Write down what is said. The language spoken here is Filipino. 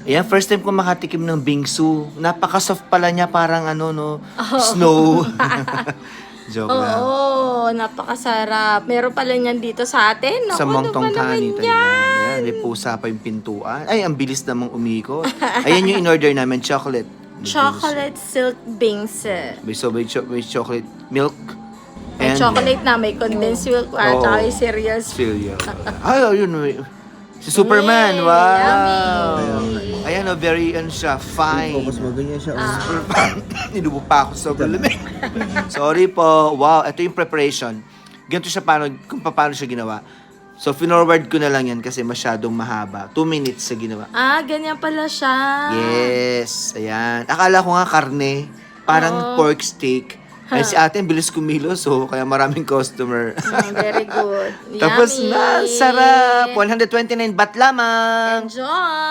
Ayan, first time ko makatikim ng bingsu. Napaka-soft pala niya, parang ano, no, snow. Joke lang. Oo, napakasarap. Meron pala niyan dito sa atin. Sa Naku, ano Mongtong ba naman Thani, Thailand. yan? Ayan, may pusa pa yung pintuan. Ay, ang bilis namang umikot. Ayan yung in-order namin, chocolate. Chocolate silk bingsu. May chocolate milk. May chocolate na, may condensed milk, at saka yung cereals. Cereal. Ay, ayun. Si Superman, Yay, wow. yummy. Ayan, very, ano siya, fine. Focus mo ganyan siya. Nilubo pa ako sa lamig. Sorry po. Wow, ito yung preparation. Ganito siya kung paano siya ginawa. So, finorward ko na lang yan kasi masyadong mahaba. 2 minutes sa ginawa. Ganyan pala siya. Yes, ayan. Akala ko nga karne, parang pork steak. Ay, si ate, ang bilis kumilos, so kaya maraming customer. Very good. Tapos Yummy. na, sarap. 129 baht lamang. Enjoy!